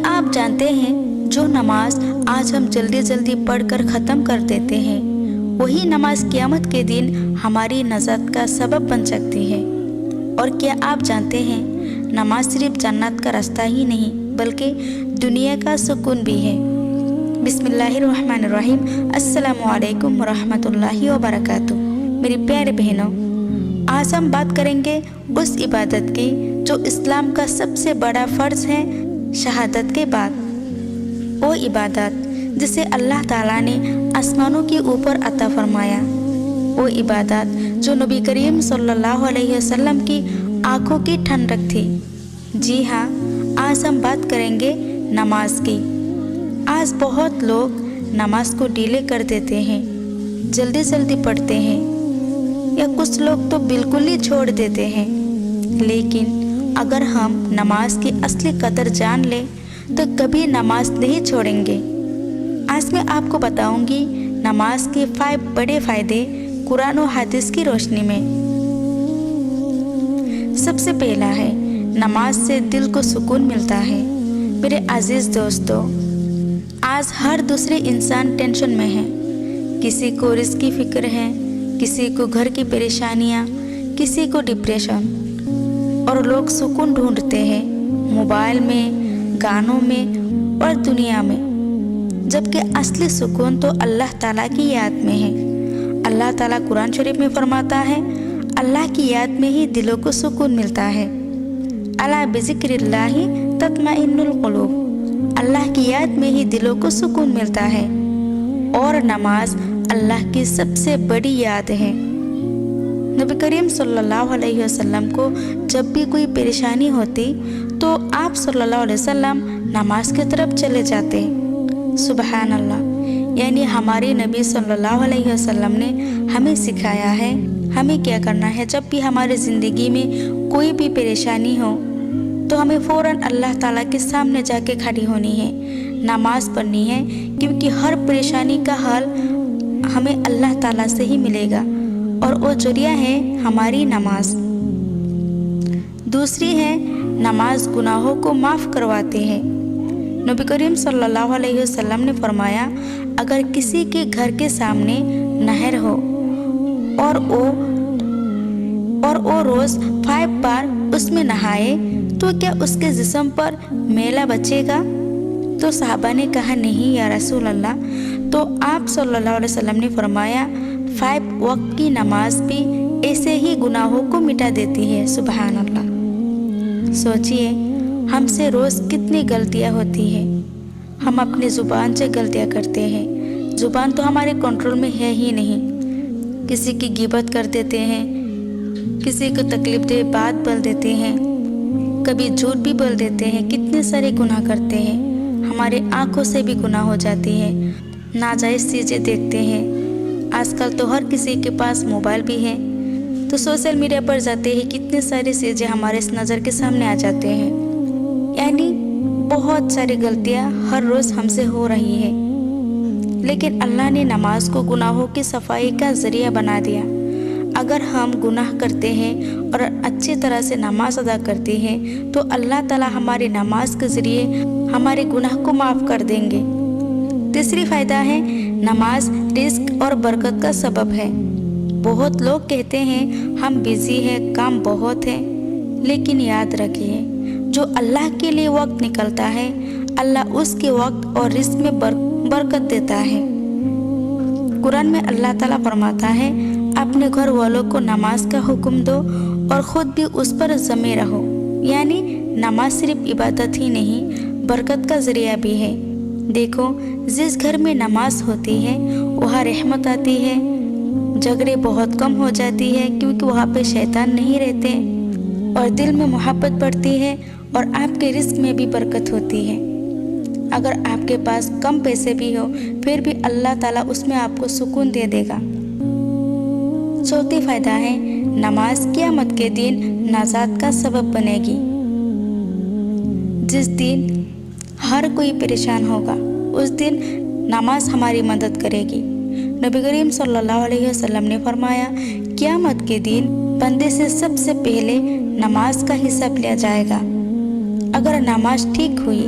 آپ جانتے ہیں جو نماز آج ہم جلدی جلدی پڑھ کر ختم کر دیتے ہیں، وہی نماز قیامت کے دن ہماری نجات کا سبب بن سکتی ہے؟ اور کیا آپ جانتے ہیں نماز صرف جنت کا راستہ ہی نہیں بلکہ دنیا کا سکون بھی ہے؟ بسم اللہ الرحمن الرحیم۔ السلام علیکم ورحمۃ اللہ وبرکاتہ۔ میری پیارے بہنوں، آج ہم بات کریں گے اس عبادت کی جو اسلام کا سب سے بڑا فرض ہے شہادت کے بعد۔ وہ عبادت جسے اللہ تعالیٰ نے آسمانوں کے اوپر عطا فرمایا، وہ عبادت جو نبی کریم صلی اللہ علیہ وسلم کی آنکھوں کی ٹھنڈک تھی۔ جی ہاں، آج ہم بات کریں گے نماز کی۔ آج بہت لوگ نماز کو ڈیلے کر دیتے ہیں، جلدی جلدی پڑھتے ہیں، یا کچھ لوگ تو بالکل ہی چھوڑ دیتے ہیں۔ لیکن اگر ہم نماز کی اصلی قدر جان لیں تو کبھی نماز نہیں چھوڑیں گے۔ آج میں آپ کو بتاؤں گی نماز کے 5 بڑے فائدے قرآن و حدیث کی روشنی میں۔ سب سے پہلا ہے، نماز سے دل کو سکون ملتا ہے۔ میرے عزیز دوستو، آج ہر دوسرے انسان ٹینشن میں ہے۔ کسی کو رزق کی فکر ہے، کسی کو گھر کی پریشانیاں، کسی کو ڈپریشن، اور لوگ سکون ڈھونڈتے ہیں موبائل میں، گانوں میں اور دنیا میں، جبکہ اصلی سکون تو اللہ تعالیٰ کی یاد میں ہے۔ اللہ تعالیٰ قرآن شریف میں فرماتا ہے، اللہ کی یاد میں ہی دلوں کو سکون ملتا ہے۔ الا بذکر اللہ تطمئن القلوب، اللہ کی یاد میں ہی دلوں کو سکون ملتا ہے۔ اور نماز اللہ کی سب سے بڑی یاد ہے۔ نبی کریم صلی اللہ علیہ وسلم کو جب بھی کوئی پریشانی ہوتی تو آپ صلی اللہ علیہ وسلم نماز کی طرف چلے جاتے۔ سبحان اللہ، یعنی ہمارے نبی صلی اللہ علیہ وسلم نے ہمیں سکھایا ہے ہمیں کیا کرنا ہے۔ جب بھی ہماری زندگی میں کوئی بھی پریشانی ہو تو ہمیں فوراً اللہ تعالیٰ کے سامنے جا کے کھڑی ہونی ہے، نماز پڑھنی ہے، کیونکہ ہر پریشانی کا حل ہمیں اللہ تعالیٰ سے ہی ملے گا، اور وہ ذریعہ ہے ہماری نماز۔ دوسری ہے، نماز گناہوں کو معاف کرواتے ہیں۔ نبی کریم صلی اللہ علیہ وسلم نے فرمایا، اگر کسی کے گھر کے سامنے نہر ہو اور وہ روز 5 بار اس میں نہائے تو کیا اس کے جسم پر میلا بچے گا؟ تو صحابہ نے کہا، نہیں یا رسول اللہ۔ تو آپ صلی اللہ علیہ وسلم نے فرمایا، 5 وقت کی نماز بھی ایسے ہی گناہوں کو مٹا دیتی ہے۔ سبحان اللہ۔ سوچئے ہم سے روز کتنی غلطیاں ہوتی ہیں۔ ہم اپنی زبان سے غلطیاں کرتے ہیں۔ زبان تو ہمارے کنٹرول میں ہے ہی نہیں۔ کسی کی غیبت کر دیتے ہیں، کسی کو تکلیف دہ بات بول دیتے ہیں، کبھی جھوٹ بھی بول دیتے ہیں، کتنے سارے گناہ کرتے ہیں۔ ہمارے آنکھوں سے بھی گناہ ہو جاتی ہے، ناجائز چیزیں دیکھتے ہیں۔ آج کل تو ہر کسی کے پاس موبائل بھی ہے، تو سوشل میڈیا پر جاتے ہی کتنے ساری چیزیں ہمارے اس نظر کے سامنے آ جاتے ہیں۔ یعنی بہت ساری غلطیاں ہر روز ہم سے ہو رہی ہیں، لیکن اللہ نے نماز کو گناہوں کی صفائی کا ذریعہ بنا دیا۔ اگر ہم گناہ کرتے ہیں اور اچھی طرح سے نماز ادا کرتے ہیں تو اللہ تعالیٰ ہماری نماز کے ذریعے ہمارے گناہ کو معاف کر دیں گے۔ تیسری فائدہ ہے، نماز رزق اور برکت کا سبب ہے۔ بہت لوگ کہتے ہیں ہم بزی ہیں، کام بہت ہے، لیکن یاد رکھیے جو اللہ کے لیے وقت نکلتا ہے اللہ اس کے وقت اور رزق میں برکت دیتا ہے۔ قرآن میں اللہ تعالیٰ فرماتا ہے، اپنے گھر والوں کو نماز کا حکم دو اور خود بھی اس پر جمے رہو۔ یعنی نماز صرف عبادت ہی نہیں، برکت کا ذریعہ بھی ہے۔ دیکھو، جس گھر میں نماز ہوتی ہے وہاں رحمت آتی ہے، جھگڑے بہت کم ہو جاتی ہے، کیونکہ وہاں پہ شیطان نہیں رہتے، اور دل میں محبت بڑھتی ہے، اور آپ کے رزق میں بھی برکت ہوتی ہے۔ اگر آپ کے پاس کم پیسے بھی ہو پھر بھی اللہ تعالیٰ اس میں آپ کو سکون دے دے گا۔ چوتھی فائدہ ہے، نماز قیامت کے دن نجات کا سبب بنے گی۔ جس دن ہر کوئی پریشان ہوگا اس دن نماز ہماری مدد کرے گی۔ نبی کریم صلی اللہ علیہ وسلم نے فرمایا، قیامت کے دن بندے سے سب سے پہلے نماز کا حساب لیا جائے گا۔ اگر نماز ٹھیک ہوئی